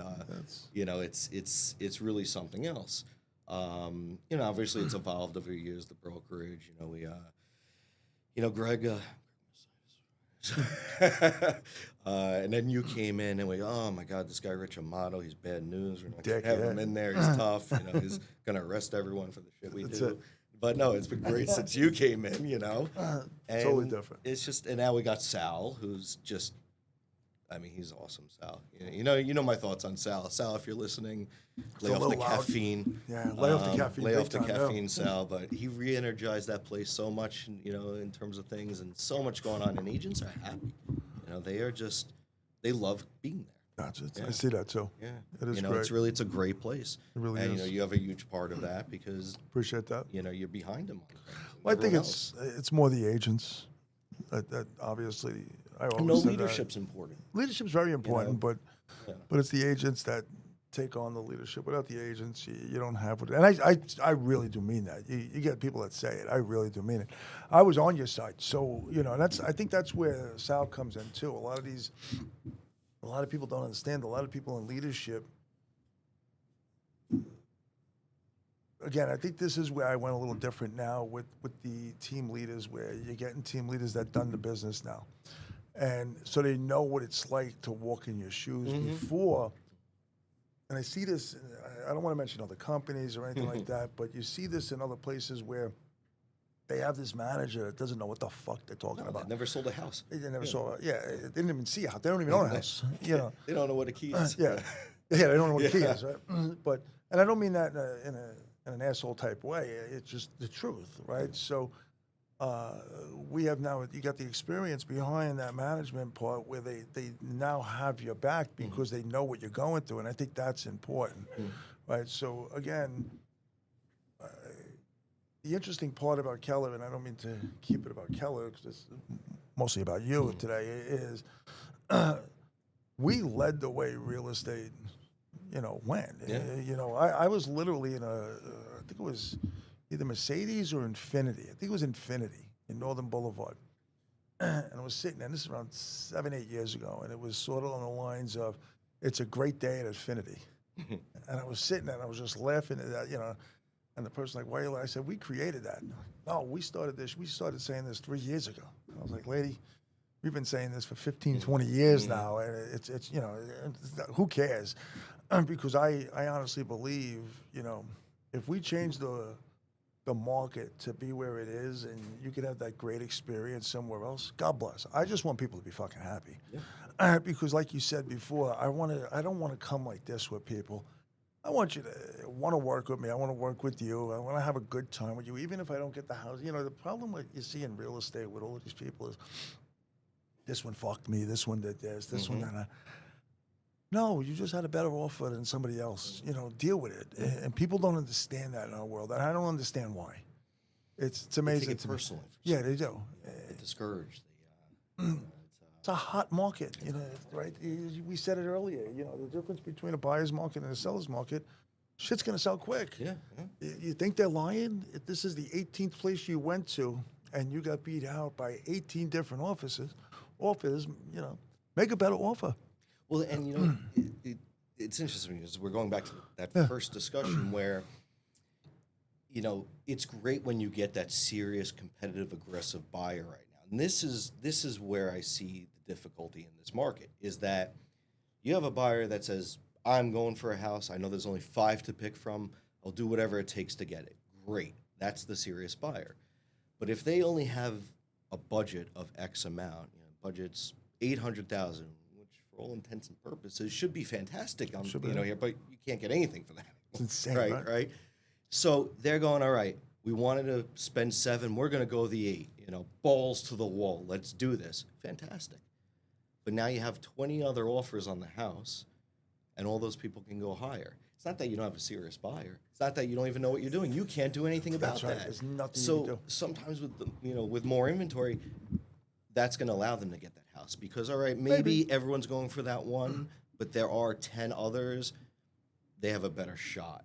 it's really something else. Obviously it's evolved over the years. The brokerage, Greg. And then you came in, and oh my God, this guy Rich Amato, he's bad news. We're not gonna have him in there. He's tough. He's gonna arrest everyone for the shit we do. But no, it's been great since you came in. And totally different. It's just, and now we got Sal, who's just, he's awesome, Sal. You know my thoughts on Sal. Sal, if you're listening, lay off the caffeine. Yeah, lay off the caffeine. Lay off the caffeine, Sal. But he re-energized that place so much, in terms of things, and so much going on. And agents are happy. They love being there. Gotcha. Yeah. I see that too. Yeah, it is great. It's a great place. It really and, is. You have a huge part of that because appreciate that. You're behind them. Well, I think it's more the agents that obviously. I always leadership's important. Leadership's very important, but it's the agents that take on the leadership. Without the agents, you don't have it. And I really do mean that. You get people that say it. I really do mean it. I was on your side, so and I think that's where Sal comes in too. A lot of people don't understand. A lot of people in leadership. Again, I think this is where I went a little different now with the team leaders, where you're getting team leaders that done the business now. And so they know what it's like to walk in your shoes before. And I see this, I don't want to mention other companies or anything like that, but you see this in other places where they have this manager that doesn't know what the fuck they're talking about. They never sold a house. They never saw, they didn't even see a house. They don't even own a house. They don't know what a key is. They don't know what a key is, right? But and I don't mean that in an asshole type way. It's just the truth, right? So we have now, you got the experience behind that management part where they now have your back because they know what you're going through, and I think that's important, right? So again, the interesting part about Keller, and I don't mean to keep it about Keller because it's mostly about you today, is we led the way real estate, went. Yeah. I was literally in I think it was either Mercedes or Infinity. I think it was Infinity in Northern Boulevard. And I was sitting, and this is around 7, 8 years ago, and it was sort of on the lines of, it's a great day at Infinity. And I was sitting there, and I was just laughing at that, and the person like, why are you laughing? I said, we created that. No, we started saying this 3 years ago. I was like, lady, we've been saying this for 15, 20 years now, and it's who cares? Because I honestly believe, if we change the market to be where it is, and you could have that great experience somewhere else, God bless. I just want people to be fucking happy. Yeah. Because like you said before, I don't want to come like this with people. I want you to want to work with me. I want to work with you. I want to have a good time with you, even if I don't get the house. The problem what you see in real estate with all of these people is, this one fucked me, this one did this one that. No, you just had a better offer than somebody else. Deal with it. And people don't understand that in our world. And I don't understand why. It's amazing. They take it personally. Yeah, they do. They're discouraged. It's a hot market, right? We said it earlier. The difference between a buyer's market and a seller's market, shit's gonna sell quick. Yeah. You think they're lying? If this is the 18th place you went to and you got beat out by 18 different offers, make a better offer. Well, and it's interesting because we're going back to that first discussion where, it's great when you get that serious, competitive, aggressive buyer right now. And this is where I see the difficulty in this market is that you have a buyer that says, I'm going for a house. I know there's only 5 to pick from. I'll do whatever it takes to get it. Great. That's the serious buyer. But if they only have a budget of X amount, budget's $800,000, for all intents and purposes, should be fantastic. Here, but you can't get anything for that. It's insane, right? So they're going, all right, we wanted to spend 7, we're going to go the 8. Balls to the wall. Let's do this. Fantastic. But now you have 20 other offers on the house, and all those people can go higher. It's not that you don't have a serious buyer. It's not that you don't even know what you're doing. You can't do anything about That's right. that. There's nothing so you can do. Sometimes with with more inventory, that's going to allow them to get that house because, all right, maybe everyone's going for that one, but there are 10 others. They have a better shot,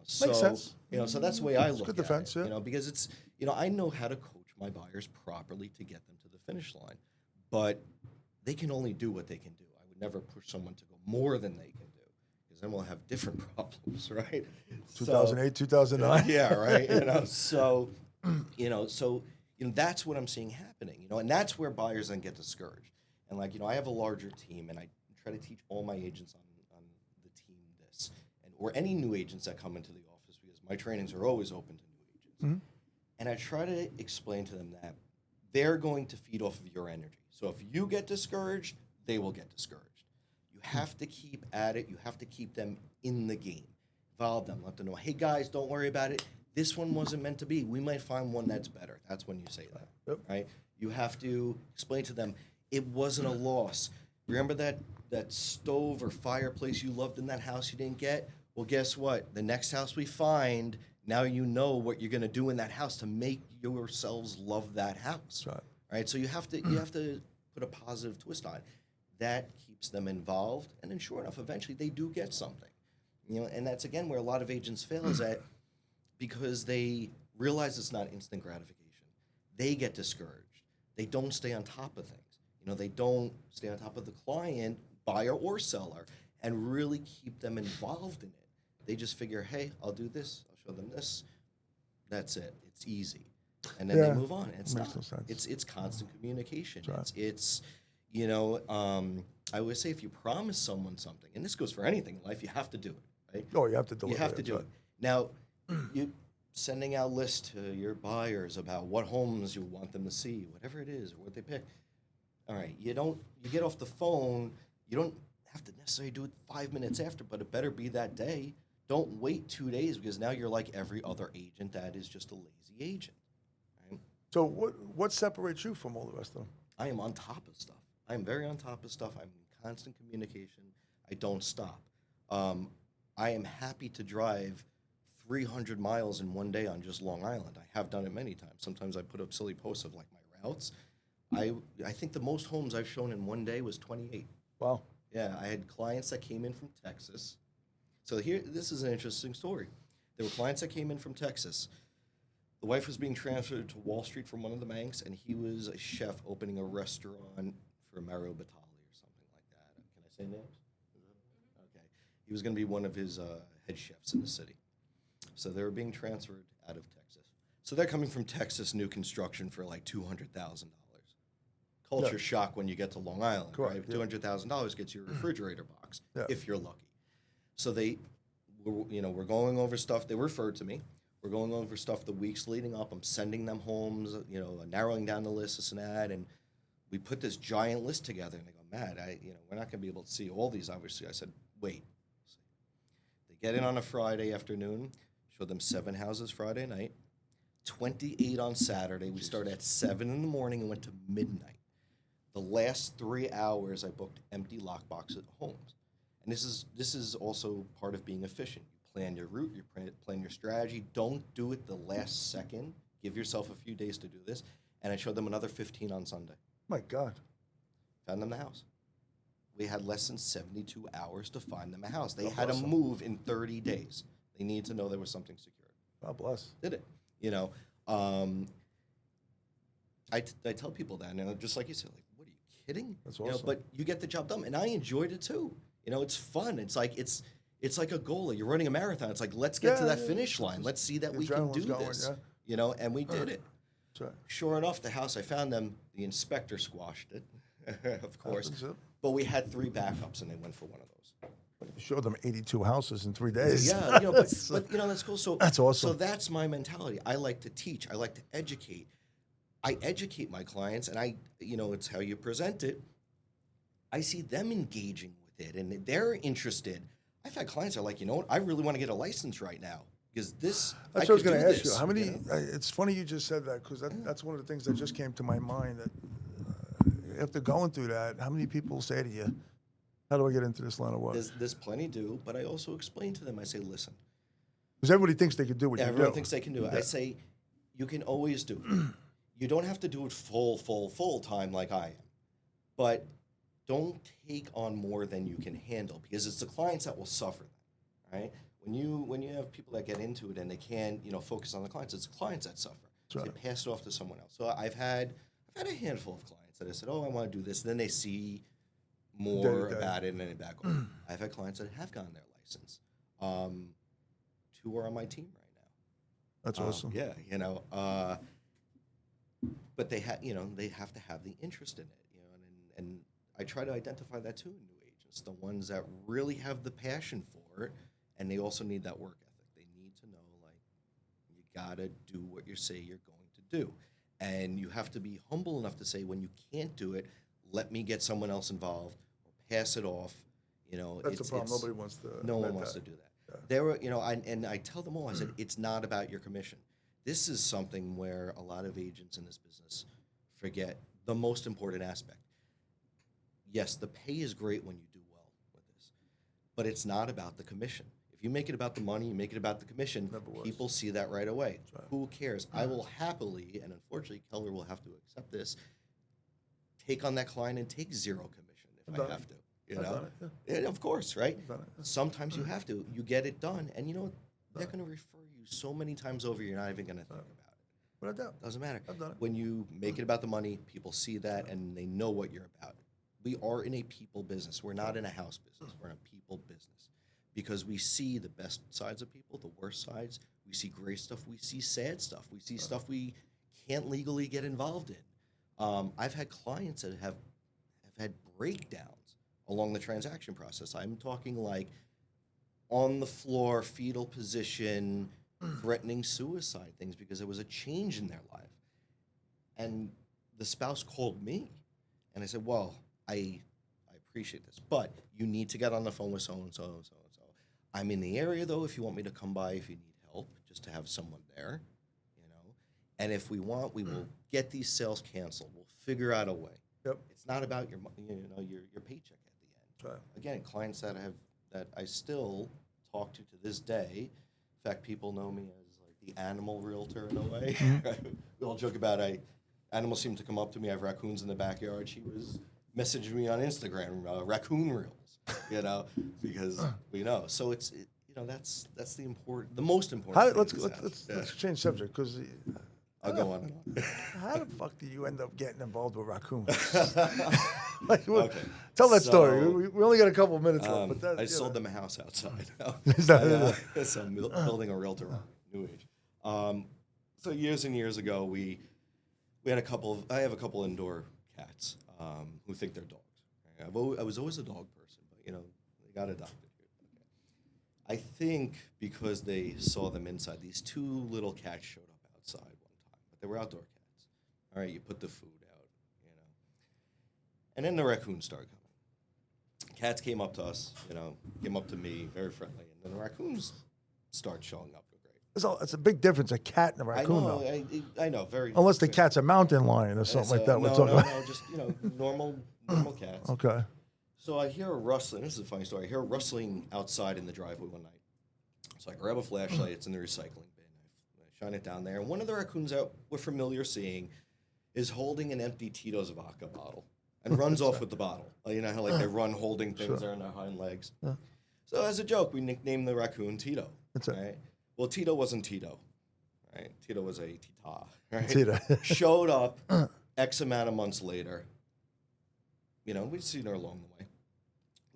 So, Makes sense. So that's the way I look good at defense, it, yeah. because it's, I know how to coach my buyers properly to get them to the finish line, but they can only do what they can do. I would never push someone to go more than they can do because then we'll have different problems, right? 2008, 2009. Yeah, right. So that's what I'm seeing happening, and that's where buyers then get discouraged. And I have a larger team, and I try to teach all my agents on the team this, or any new agents that come into the office because my trainings are always open to new agents. Mm-hmm. And I try to explain to them that they're going to feed off of your energy. So if you get discouraged, they will get discouraged. You have to keep at it. You have to keep them in the game. Involve them. Let them know, hey, guys, don't worry about it. This one wasn't meant to be. We might find one that's better. That's when you say that, right? You have to explain to them, it wasn't a loss. Remember that stove or fireplace you loved in that house you didn't get? Well, guess what? The next house we find, now you know what you're going to do in that house to make yourselves love that house. Right. Right? So you have to put a positive twist on it. That keeps them involved, and then sure enough, eventually they do get something. And that's again where a lot of agents fail is that because they realize it's not instant gratification. They get discouraged. They don't stay on top of things. They don't stay on top of the client, buyer or seller, and really keep them involved in it. They just figure, hey, I'll do this. I'll show them this. That's it. It's easy. And then they move on. It's Makes not. no sense. It's constant communication. Right. It's I always say if you promise someone something, and this goes for anything in life, you have to do it, right? Oh, you have to deliver. You have to do it. Now, you sending out lists to your buyers about what homes you want them to see, whatever it is, or what they pick. All right, you get off the phone, you don't have to necessarily do it 5 minutes after, but it better be that day. Don't wait 2 days because now you're like every other agent that is just a lazy agent. Right? So what separates you from all the rest of them? I am on top of stuff. I am very on top of stuff. I'm in constant communication. I don't stop. I am happy to drive 300 miles in one day on just Long Island. I have done it many times. Sometimes I put up silly posts of like my routes. I think the most homes I've shown in one day was 28. Wow. Yeah, I had clients that came in from Texas. So here, this is an interesting story. There were clients that came in from Texas. The wife was being transferred to Wall Street from one of the banks, and he was a chef opening a restaurant for Mario Batali or something like that. Can I say names? Okay. He was going to be one of his head chefs in the city. So they were being transferred out of Texas. So they're coming from Texas, new construction for like $200,000. Culture shock when you get to Long Island, Correct, right? $200,000 gets you a refrigerator box, if you're lucky. So they, we're going over stuff. They referred to me. We're going over stuff the weeks leading up. I'm sending them homes, narrowing down the list, this and that. And we put this giant list together. And they go, Matt, we're not going to be able to see all these, obviously. I said, wait. They get in on a Friday afternoon, show them 7 houses Friday night, 28 on Saturday. We started at 7 in the morning and went to midnight. The last 3 hours, I booked empty lockbox at homes. And this is also part of being efficient. You plan your route, you plan your strategy. Don't do it the last second. Give yourself a few days to do this. And I showed them another 15 on Sunday. My God. Found them the house. We had less than 72 hours to find them a house. They God had to bless them. move in 30 days. They needed to know there was something secured. God bless. Did it. I tell people that, and just like you said, like, what are you kidding? That's awesome. But you get the job done, and I enjoyed it too. It's fun. It's like a goal. You're running a marathon. It's like, let's get to that finish line. Let's see that we can do this. And we did it. That's right. Sure enough, the house I found them, the inspector squashed it, of course. Happens, But we had 3 backups, and they went for one of those. You showed them 82 houses in 3 days. Yeah, but that's cool. So That's awesome. So that's my mentality. I like to teach. I like to educate. I educate my clients, and it's how you present it. I see them engaging with it, and they're interested. I've had clients that are like, I really want to get a license right now because this. That's what I was going to ask you. How many? It's funny you just said that because that's one of the things that just came to my mind. That after going through that, how many people say to you, "How do I get into this line of work?" There's plenty do, but I also explain to them. I say, listen. Because everybody thinks they can do what you do. Everyone thinks they can do it. I say, you can always do it. You don't have to do it full time like I am, but don't take on more than you can handle because it's the clients that will suffer that, right? When you have people that get into it and they can't, focus on the clients, it's the clients that suffer. So they pass it off to someone else. So I've had a handful of clients that I said, oh, I want to do this. And then they see more about it and then they back off. I've had clients that have gotten their license. 2 are on my team right now. That's awesome. Yeah, but they have to have the interest in it, and I try to identify that too in new agents, the ones that really have the passion for it, and they also need that work ethic. They need to know, like, you gotta do what you say you're going to do, and you have to be humble enough to say when you can't do it, let me get someone else involved or pass it off. That's the problem. Nobody wants to. No one wants to do that. Yeah. There were, and I tell them all. I said it's not about your commission. This is something where a lot of agents in this business forget the most important aspect. Yes, the pay is great when you do well with this, but it's not about the commission. If you make it about the money, you make it about the commission, people see that right away. Right. Who cares? I will happily, and unfortunately Keller will have to accept this, take on that client and take 0 commission if I have to. And of course, right? Sometimes you have to. You get it done, and they're going to refer you so many times over, you're not even going to think about it. But I doubt. Doesn't matter. I've done it. When you make it about the money, people see that, and they know what you're about. We are in a people business. We're not in a house business. We're in a people business because we see the best sides of people, the worst sides. We see great stuff. We see sad stuff. We see stuff we can't legally get involved in. I've had clients that have had breakdowns along the transaction process. I'm talking like on the floor, fetal position, threatening suicide things because there was a change in their life. And the spouse called me, and I said, well, I appreciate this, but you need to get on the phone with so-and-so and so-and-so. I'm in the area, though, if you want me to come by, if you need help, just to have someone there, you know. And if we want, we will get these sales canceled. We'll figure out a way. Yep. It's not about your your paycheck at the end. Right. Again, clients that I still talk to this day. In fact, people know me as like the animal realtor in a way. We all joke about animals seem to come up to me. I have raccoons in the backyard. She was messaging me on Instagram, raccoon reels, because we know. So it's that's the most important. Let's change subject because I'll go on and on. how the fuck do you end up getting involved with raccoons? Okay. Tell that story. We only got a couple of minutes left. But I sold them a house outside. So I'm building a realtor new age. So years and years ago, we had I have a couple indoor cats who think they're dogs. Right? I was always a dog person, but they got adopted. I think because they saw them inside, these two little cats showed up outside one time, but they were outdoor cats. All right, you put the food out, and then the raccoons started coming. Cats came up to us, came up to me, very friendly, and then the raccoons start showing up. It's a big difference, a cat and a raccoon. I know, very. Unless the cat's a mountain lion or something like that. No, just normal cats. Okay. So I hear a rustling. This is a funny story. I hear a rustling outside in the driveway one night. So I grab a flashlight. It's in the recycling bin. I shine it down there. And one of the raccoons that we're familiar seeing is holding an empty Tito's vodka bottle and runs off with the bottle. You know how they run holding things there on their hind legs. Yeah. So as a joke, we nicknamed the raccoon Tito. That's right. Well, Tito wasn't Tito. Right? Tito was a Tita. Right? Tito. Showed up X amount of months later. We'd seen her along the way.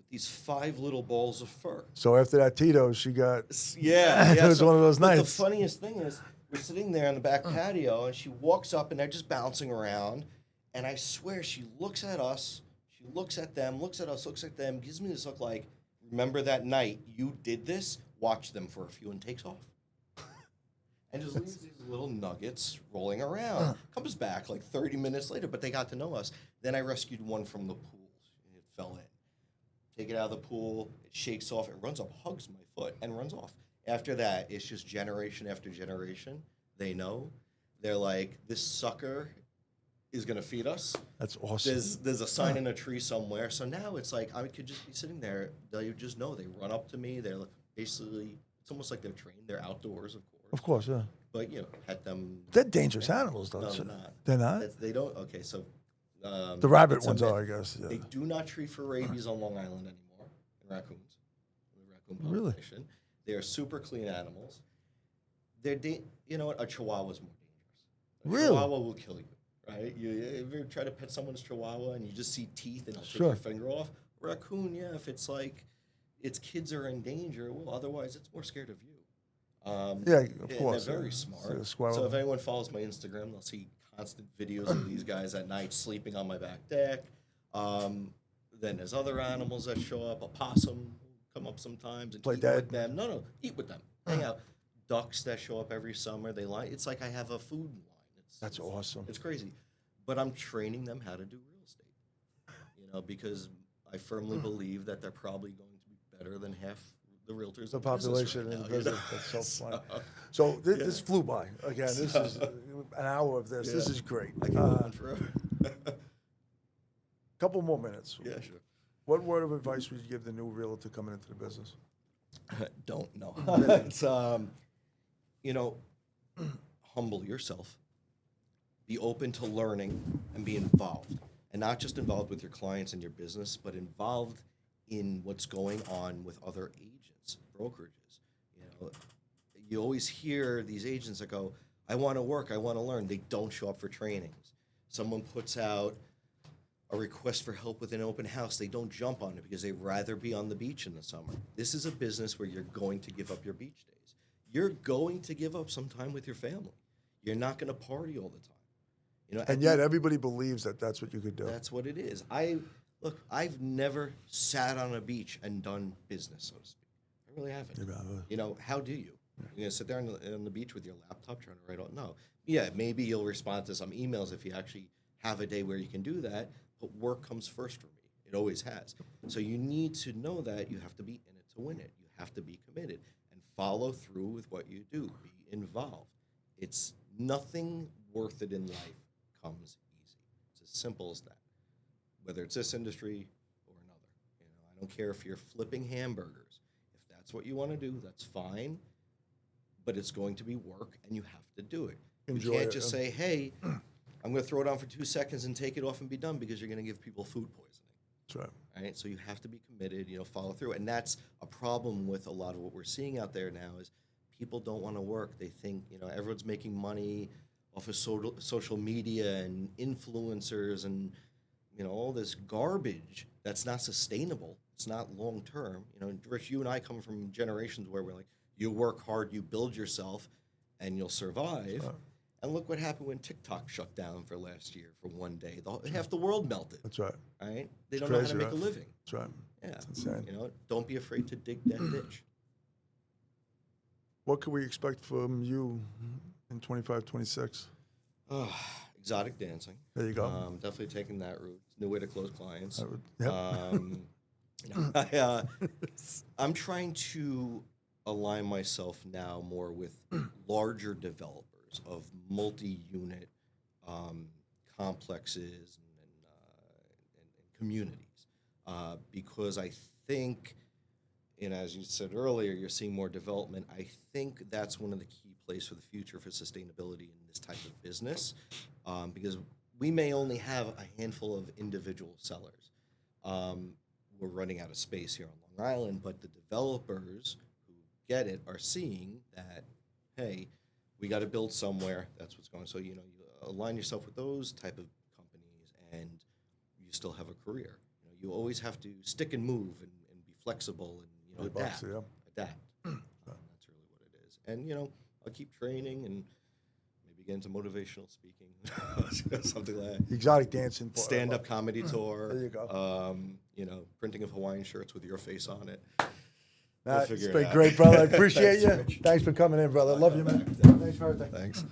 These 5 little balls of fur. So after that Tito, she got... Yeah. It was one of those nights. The funniest thing is, we're sitting there on the back patio, and she walks up, and they're just bouncing around. And I swear, she looks at us, she looks at them, looks at us, looks at them, gives me this look like, remember that night you did this? Watch them for a few, and takes off. And just leaves these little nuggets rolling around. Comes back like 30 minutes later, but they got to know us. Then I rescued one from the pool. It fell in. Take it out of the pool, it shakes off, it runs up, hugs my foot, and runs off. After that, it's just generation after generation. They know. They're like, this sucker is going to feed us. That's awesome. There's a sign in a tree somewhere. So now it's like, I could just be sitting there. They just know. They run up to me. They're basically, it's almost like they're trained. They're outdoors, of course. Of course, yeah. But, pet them. They're dangerous animals, though. No, they're not. They're not? They don't, okay, so. The rabbit ones are, I guess. Yeah. They do not treat for rabies on Long Island anymore, in raccoons, the raccoon population. Really? They are super clean animals. You know what? A Chihuahua is more dangerous. Really? Chihuahua will kill you, right? If you try to pet someone's Chihuahua and you just see teeth and it'll take your finger off. Raccoon, yeah, if it's like its kids are in danger, well, otherwise it's more scared of you. Yeah, of course. They're very smart. So if anyone follows my Instagram, they'll see constant videos of these guys at night sleeping on my back deck. Then there's other animals that show up. A possum will come up sometimes and Play eat dead. with them. No, eat with them. Hang out. Ducks that show up every summer. It's like I have a food line. That's awesome. It's crazy. But I'm training them how to do real estate. Because I firmly believe that they're probably going to be better than half the realtors the in population business in right the now, business. That's so funny. So this flew by. Again, this is an hour of this. Yeah. This is great. I can go on forever. Couple more minutes. Yeah, sure. What word of advice would you give the new realtor coming into the business? Don't know. It's humble yourself. Be open to learning and be involved, and not just involved with your clients and your business, but involved in what's going on with other agents, brokerages. You always hear these agents that go, I want to work, I want to learn. They don't show up for trainings. Someone puts out a request for help with an open house. They don't jump on it because they'd rather be on the beach in the summer. This is a business where you're going to give up your beach days. You're going to give up some time with your family. You're not going to party all the time. And yet everybody believes that that's what you could do. That's what it is. I've never sat on a beach and done business, so to speak. I really haven't. How do you? You're going to sit there on the beach with your laptop trying to write out? No. Yeah, maybe you'll respond to some emails if you actually have a day where you can do that, but work comes first for me. It always has. So you need to know that you have to be in it to win it. You have to be committed and follow through with what you do. Be involved. It's nothing worth it in life comes easy. It's as simple as that. Whether it's this industry or another. I don't care if you're flipping hamburgers. If that's what you want to do, that's fine. But it's going to be work, and you have to do it. Enjoy you can't it, just yeah. say, hey, I'm going to throw it on for 2 seconds and take it off and be done, because you're going to give people food poisoning. That's right. Right? So you have to be committed, follow through. And that's a problem with a lot of what we're seeing out there now is people don't want to work. They think, everyone's making money off of social media and influencers and, all this garbage that's not sustainable. It's not long term. Rich, you and I come from generations where we're like, you work hard, you build yourself, and you'll survive. Right. And look what happened when TikTok shut down for last year for one day. Half the world melted. That's right. Right? They don't know how to make a living. That's right. Yeah. It's insane. Don't be afraid to dig that ditch. What can we expect from you in 25, 26? Exotic dancing. There you go. Definitely taking that route. It's a new way to close clients. Yep. I'm trying to align myself now more with larger developers of multi-unit complexes and communities, because I think, and as you said earlier, you're seeing more development. I think that's one of the key plays for the future for sustainability in this type of business, because we may only have a handful of individual sellers. We're running out of space here on Long Island, but the developers who get it are seeing that, hey, we got to build somewhere. That's what's going on. So, you align yourself with those type of companies, and you still have a career. You always have to stick and move and be flexible and, adapt. Yeah. Adapt. That's really what it is. And, I'll keep training and maybe get into motivational speaking, something like that. Exotic dancing. Stand-up comedy tour. There you go. Printing of Hawaiian shirts with your face on it. Matt, figure it's it been out. great, brother. I appreciate Thanks, you. Rich. Thanks for coming in, brother. Love you, man. Thanks for everything. Thanks.